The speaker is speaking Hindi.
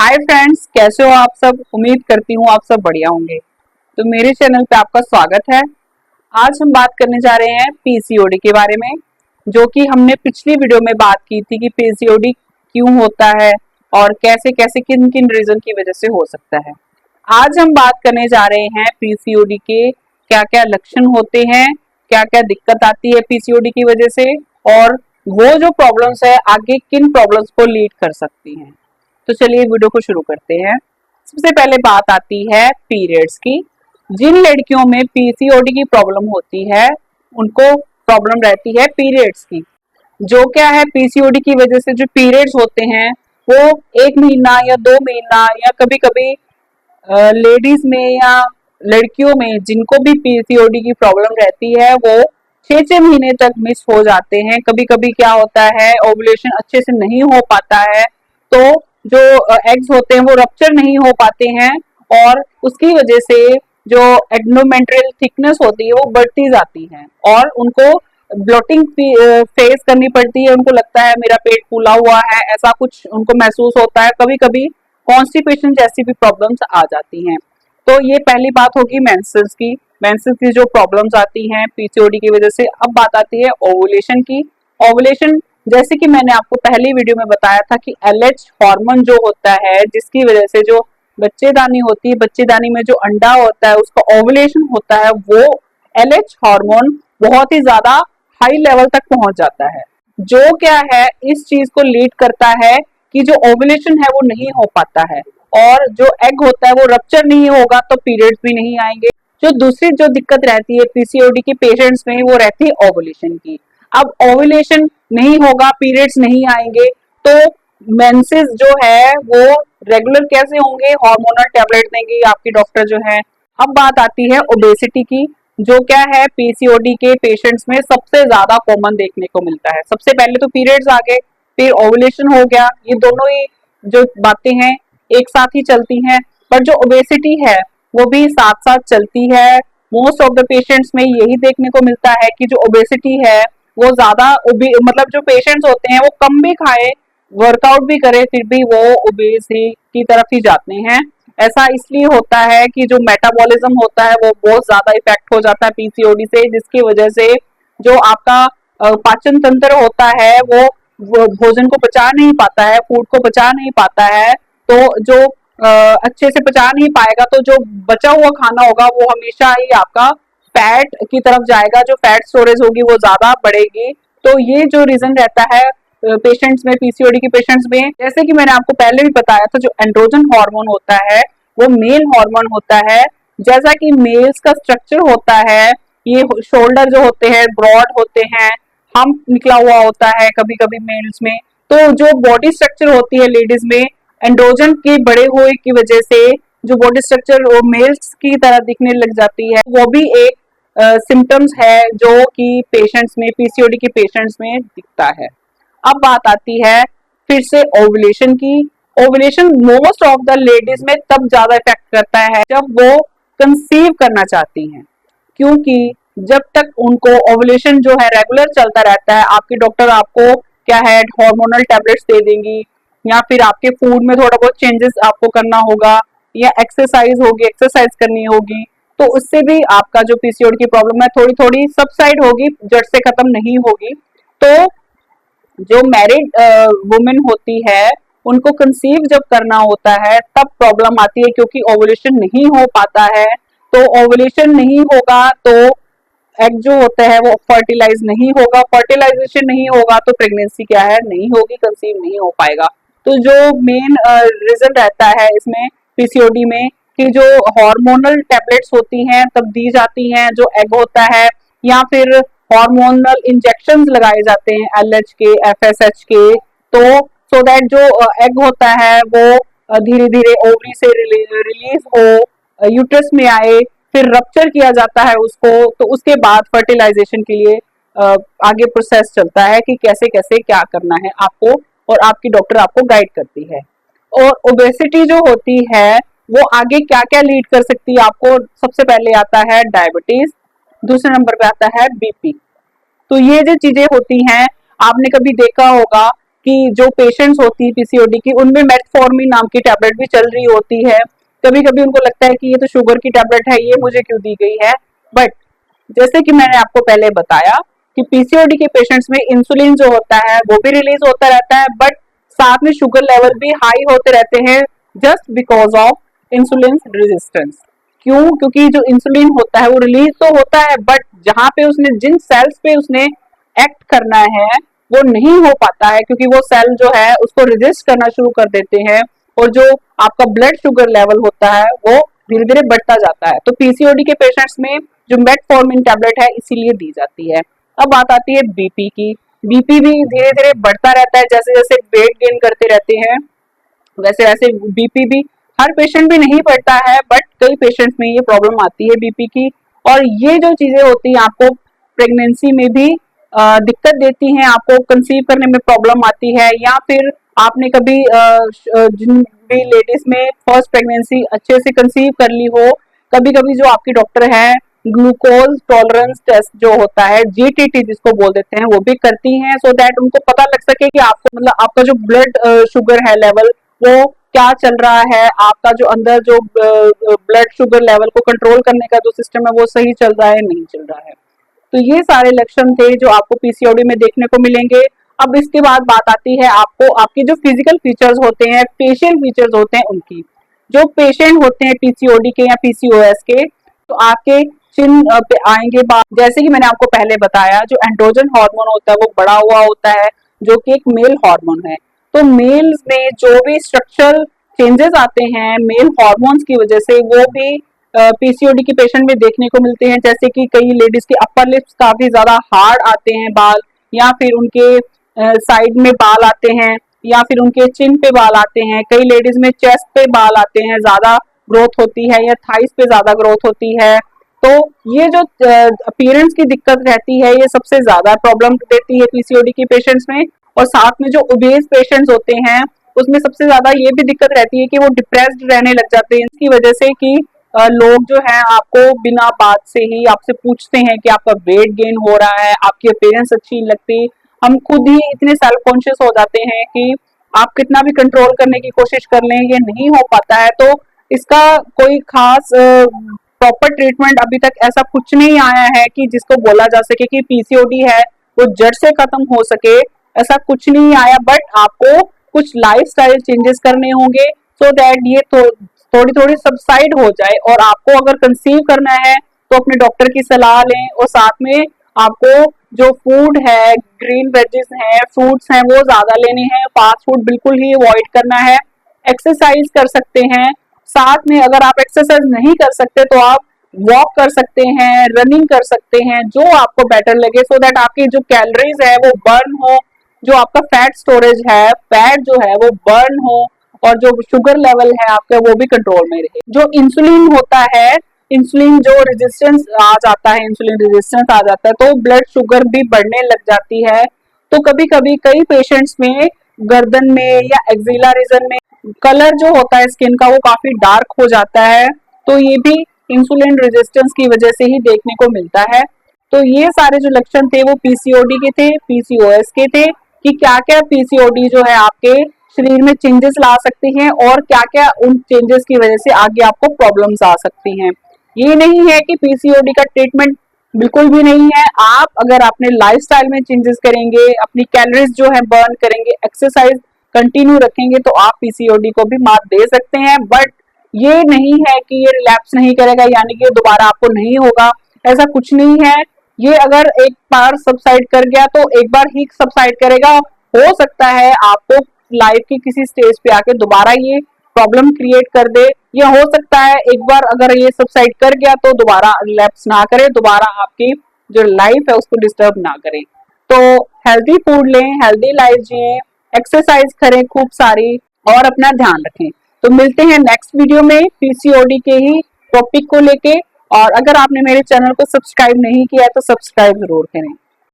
हाय फ्रेंड्स, कैसे हो आप सब। उम्मीद करती हूँ आप सब बढ़िया होंगे। तो मेरे चैनल पे आपका स्वागत है। आज हम बात करने जा रहे हैं पीसीओडी के बारे में, जो कि हमने पिछली वीडियो में बात की थी कि पीसीओडी क्यों होता है और कैसे कैसे किन किन रीजन की वजह से हो सकता है। आज हम बात करने जा रहे हैं पीसीओडी के क्या क्या लक्षण होते हैं, क्या क्या दिक्कत आती है पीसीओडी की वजह से, और वो जो प्रॉब्लम्स है आगे किन प्रॉब्लम्स को लीड कर सकती हैं। तो चलिए वीडियो को शुरू करते हैं। सबसे पहले बात आती है पीरियड्स की। जिन लड़कियों में पीसीओडी की प्रॉब्लम होती है उनको प्रॉब्लम रहती है पीरियड्स की। जो क्या है, पीसीओडी की वजह से जो पीरियड्स होते हैं वो 1 महीना या 2 महीना या कभी कभी लेडीज में या लड़कियों में जिनको भी पीसीओडी की प्रॉब्लम रहती है वो 6 महीने तक मिस हो जाते हैं। कभी कभी क्या होता है, ओवुलेशन अच्छे से नहीं हो पाता है, तो जो एग्स होते हैं वो रप्चर नहीं हो पाते हैं और उसकी वजह से जो एंडोमेट्रियल थिकनेस होती है वो बढ़ती जाती है और उनको ब्लोटिंग फेस करनी पड़ती है। उनको लगता है मेरा पेट फूला हुआ है, ऐसा कुछ उनको महसूस होता है। कभी कभी कॉन्स्टिपेशन जैसी भी प्रॉब्लम्स आ जाती हैं। तो ये पहली बात होगी मेंसेस की। मेंसेस की जो प्रॉब्लम्स आती हैं पीसीओडी की वजह से। अब बात आती है ओवुलेशन की। ओवुलेशन, जैसे कि मैंने आपको पहली वीडियो में बताया था कि एलएच हार्मोन जो होता है जिसकी वजह से जो बच्चेदानी होती है, बच्चेदानी में जो अंडा होता है उसका ओवुलेशन होता है, वो एलएच हार्मोन बहुत ही ज्यादा हाई लेवल तक पहुंच जाता है, जो क्या है इस चीज को लीड करता है कि जो ओवुलेशन है वो नहीं हो पाता है और जो एग होता है वो रप्चर नहीं होगा तो पीरियड्स भी नहीं आएंगे। जो दूसरी जो दिक्कत रहती है पीसीओडी के पेशेंट्स में वो रहती है ओवुलेशन की। अब ओवुलेशन नहीं होगा, पीरियड्स नहीं आएंगे, तो मेंसेस जो है वो रेगुलर कैसे होंगे, हार्मोनल टैबलेट देंगे आपकी डॉक्टर जो है। अब बात आती है ओबेसिटी की, जो क्या है पीसीओडी के पेशेंट्स में सबसे ज्यादा कॉमन देखने को मिलता है। सबसे पहले तो पीरियड्स आ गए, फिर ओवुलेशन हो गया, ये दोनों ही जो बातें हैं एक साथ ही चलती हैं। पर जो ओबेसिटी है वो भी साथ साथ चलती है। मोस्ट ऑफ द पेशेंट्स में यही देखने को मिलता है कि जो ओबेसिटी है वो ज्यादा मतलब जो पेशेंट्स होते हैं वो कम भी खाए, वर्कआउट भी करे, फिर भी वो ओबेसी की तरफ ही जाते हैं। ऐसा इसलिए होता है कि जो मेटाबॉलिज्म होता है वो बहुत ज्यादा इफेक्ट हो जाता है पीसीओडी से, जिसकी वजह से जो आपका पाचन तंत्र होता है वो भोजन को पचा नहीं पाता है, फूड को पचा नहीं पाता है। तो जो अच्छे से पचा नहीं पाएगा तो जो बचा हुआ खाना होगा वो हमेशा ही आपका फैट की तरफ जाएगा, जो फैट स्टोरेज होगी वो ज्यादा बढ़ेगी। तो ये जो रीजन रहता है पेशेंट्स में, पीसीओडी के पेशेंट्स में, जैसे कि मैंने आपको पहले भी बताया था, जो एंड्रोजन हार्मोन होता है वो मेल हार्मोन होता है। जैसा कि मेल्स का स्ट्रक्चर होता है, ये शोल्डर जो होते हैं ब्रॉड होते हैं, हम्प निकला हुआ होता है कभी कभी मेल्स में। तो जो बॉडी स्ट्रक्चर होती है लेडीज में एंड्रोजन के बड़े हुए की वजह से जो बॉडी स्ट्रक्चर वो मेल्स की तरह दिखने लग जाती है, वो भी एक सिम्टम्स है जो कि पेशेंट्स में, पीसीओडी के पेशेंट्स में दिखता है। अब बात आती है फिर से ओवुलेशन की। Ovulation most of the ladies में तब ज्यादा इफेक्ट करता है जब वो कंसीव करना चाहती हैं, क्योंकि जब तक उनको ओवुलेशन जो है रेगुलर चलता रहता है, आपकी डॉक्टर आपको क्या है हार्मोनल टैबलेट्स दे देंगी या फिर आपके फूड में थोड़ा बहुत चेंजेस आपको करना होगा या एक्सरसाइज होगी, एक्सरसाइज करनी होगी, तो उससे भी आपका जो पीसीओडी की प्रॉब्लम है थोड़ी थोड़ी सबसाइड होगी, जड़ से खत्म नहीं होगी। तो जो मैरिड वुमेन होती है उनको कंसीव जब करना होता है तब प्रॉब्लम आती है, क्योंकि ओवुलेशन नहीं हो पाता है। तो ओवुलेशन नहीं होगा तो एग जो होता है वो फर्टिलाइज नहीं होगा, फर्टिलाइजेशन नहीं होगा तो प्रेगनेंसी क्या है नहीं होगी, कंसीव नहीं हो पाएगा। तो जो मेन रीजन रहता है इसमें पीसीओडी में कि जो हार्मोनल टैबलेट्स होती हैं तब दी जाती हैं जो एग होता है, या फिर हार्मोनल इंजेक्शंस लगाए जाते हैं एलएच के, एफएसएच के, तो सो दैट जो एग होता है वो धीरे धीरे ओवरी से रिलीज हो, यूट्रस में आए, फिर रप्चर किया जाता है उसको, तो उसके बाद फर्टिलाइजेशन के लिए आगे प्रोसेस चलता है कि कैसे कैसे क्या करना है आपको, और आपकी डॉक्टर आपको गाइड करती है। और ओबेसिटी जो होती है वो आगे क्या क्या लीड कर सकती है आपको। सबसे पहले आता है डायबिटीज, दूसरे नंबर पे आता है बीपी। तो ये जो चीजें होती हैं आपने कभी देखा होगा कि जो पेशेंट्स होती है पीसीओडी की, उनमें मेटफॉर्मिन नाम की टैबलेट भी चल रही होती है। कभी कभी उनको लगता है कि ये तो शुगर की टैबलेट है, ये मुझे क्यों दी गई है। बट जैसे कि मैंने आपको पहले बताया कि पीसीओडी के पेशेंट्स में इंसुलिन जो होता है वो भी रिलीज होता रहता है, बट साथ में शुगर लेवल भी हाई होते रहते हैं, just because of insulin resistance. क्यों? क्योंकि जो इंसुलिन होता है वो रिलीज तो होता है, बट जहां पे उसने जिन सेल्स पे उसने एक्ट करना है वो नहीं हो पाता है, क्योंकि वो सेल जो है उसको रेजिस्ट करना शुरू कर देते हैं, और जो आपका ब्लड शुगर लेवल होता है वो धीरे धीरे बढ़ता जाता है। तो पीसीओडी के पेशेंट्स में जो मेटफॉर्मिन टैबलेट है इसीलिए दी जाती है। अब बात आती है बीपी की। बीपी भी धीरे धीरे बढ़ता रहता है, जैसे जैसे वेट गेन करते रहते हैं वैसे वैसे बीपी भी हर पेशेंट भी नहीं बढ़ता है, बट कई पेशेंट्स में ये प्रॉब्लम आती है बीपी की। और ये जो चीजें होती हैं आपको प्रेगनेंसी में भी दिक्कत देती हैं, आपको कंसीव करने में प्रॉब्लम आती है, या फिर आपने कभी जिन भी लेडीज में फर्स्ट प्रेगनेंसी अच्छे से कंसीव कर ली हो, कभी कभी जो आपकी डॉक्टर है ग्लूकोज टॉलरेंस टेस्ट जो होता है जीटीटी जिसको बोल देते हैं वो भी करती हैं, सो दैट उनको पता लग सके कि आपको मतलब आपका जो ब्लड शुगर है लेवल वो क्या चल रहा है, आपका जो अंदर जो ब्लड शुगर लेवल को कंट्रोल करने का जो सिस्टम है वो सही चल रहा है नहीं चल रहा है। तो ये सारे लक्षण थे जो आपको पीसीओडी में देखने को मिलेंगे। अब इसके बाद बात आती है आपको आपकी जो फिजिकल फीचर्स होते हैं, फेशियल फीचर्स होते हैं उनकी। जो पेशेंट होते हैं पीसीओडी के या पीसीओएस के, तो आपके चिन पे आएंगे बात। जैसे कि मैंने आपको पहले बताया जो एंड्रोजन हार्मोन होता है वो बढ़ा हुआ होता है, जो कि एक मेल हार्मोन है। तो मेल्स में जो भी स्ट्रक्चरल चेंजेस आते हैं मेल हार्मोन्स की वजह से, वो भी पीसीओडी के पेशेंट में देखने को मिलते हैं। जैसे कि कई लेडीज के अपर लिप्स काफी ज्यादा हार्ड आते हैं बाल, या फिर उनके साइड में बाल आते हैं, या फिर उनके चिन पे बाल आते हैं। कई लेडीज में चेस्ट पे बाल आते हैं, ज्यादा ग्रोथ होती है, या थाइस पे ज्यादा ग्रोथ होती है। तो ये जो अपीयरेंस की दिक्कत रहती है ये सबसे ज्यादा प्रॉब्लम देती है पीसीओडी के पेशेंट्स में। और साथ में जो ओबेस पेशेंट्स होते हैं उसमें सबसे ज्यादा ये भी दिक्कत रहती है कि वो डिप्रेस्ड रहने लग जाते हैं, इसकी वजह से कि लोग जो है आपको बिना बात से ही आपसे पूछते हैं कि आपका वेट गेन हो रहा है, आपकी अपीयरेंस अच्छी नहीं लगती। हम खुद ही इतने सेल्फ कॉन्शियस हो जाते हैं कि आप कितना भी कंट्रोल करने की कोशिश कर लें ये नहीं हो पाता है। तो इसका कोई खास प्रॉपर ट्रीटमेंट अभी तक ऐसा कुछ नहीं आया है कि जिसको बोला जा सके कि पीसीओडी है वो जड़ से खत्म हो सके, ऐसा कुछ नहीं आया। बट आपको कुछ लाइफस्टाइल चेंजेस करने होंगे सो दैट ये थोड़ी थोड़ी सबसाइड हो जाए। और आपको अगर कंसीव करना है तो अपने डॉक्टर की सलाह लें, और साथ में आपको जो फूड है, ग्रीन वेजेस हैं, फ्रूट्स हैं, वो ज्यादा लेने हैं, फास्ट फूड बिल्कुल ही अवॉइड करना है। एक्सरसाइज कर सकते हैं, साथ में अगर आप एक्सरसाइज नहीं कर सकते तो आप वॉक कर सकते हैं, रनिंग कर सकते हैं, जो आपको बेटर लगे, सो दैट आपकी जो कैलोरीज है वो बर्न हो, जो आपका फैट स्टोरेज है, फैट जो है वो बर्न हो, और जो शुगर लेवल है आपका वो भी कंट्रोल में रहे। जो इंसुलिन होता है, इंसुलिन जो रेजिस्टेंस आ जाता है, इंसुलिन रेजिस्टेंस आ जाता है तो ब्लड शुगर भी बढ़ने लग जाती है। तो कभी कभी कई पेशेंट्स में गर्दन में या एक्सिला रीजन में कलर जो होता है स्किन का वो काफी डार्क हो जाता है, तो ये भी इंसुलिन रेजिस्टेंस की वजह से ही देखने को मिलता है। तो ये सारे जो लक्षण थे वो पीसीओडी के थे, पीसीओएस के थे, कि क्या क्या पीसीओडी जो है आपके शरीर में चेंजेस ला सकती हैं, और क्या क्या उन चेंजेस की वजह से आगे आपको प्रॉब्लम्स आ सकती हैं। ये नहीं है कि पीसीओडी का ट्रीटमेंट बिल्कुल भी नहीं है। आप अगर अपने लाइफस्टाइल में चेंजेस करेंगे, अपनी कैलोरीज जो है बर्न करेंगे, एक्सरसाइज कंटिन्यू रखेंगे, तो आप पीसीओडी को भी मात दे सकते हैं। बट ये नहीं है कि ये रिलैप्स नहीं करेगा, यानी कि दोबारा आपको नहीं होगा, ऐसा कुछ नहीं है। ये अगर एक बार सबसाइड कर गया तो एक बार ही सबसाइड करेगा। हो सकता है आपको लाइफ की किसी स्टेज पे आके दोबारा ये प्रॉब्लम क्रिएट कर दे, या हो सकता है एक बार अगर ये सबसाइड कर गया तो दोबारा रिलैप्स ना करे, दोबारा आपकी जो लाइफ है उसको डिस्टर्ब ना करे। तो हेल्दी फूड लें, हेल्दी लाइफ जिए, एक्सरसाइज करें खूब सारी, और अपना ध्यान रखें। तो मिलते हैं नेक्स्ट वीडियो में पीसीओडी के ही टॉपिक को लेके। और अगर आपने मेरे चैनल को सब्सक्राइब नहीं किया है तो सब्सक्राइब जरूर करें।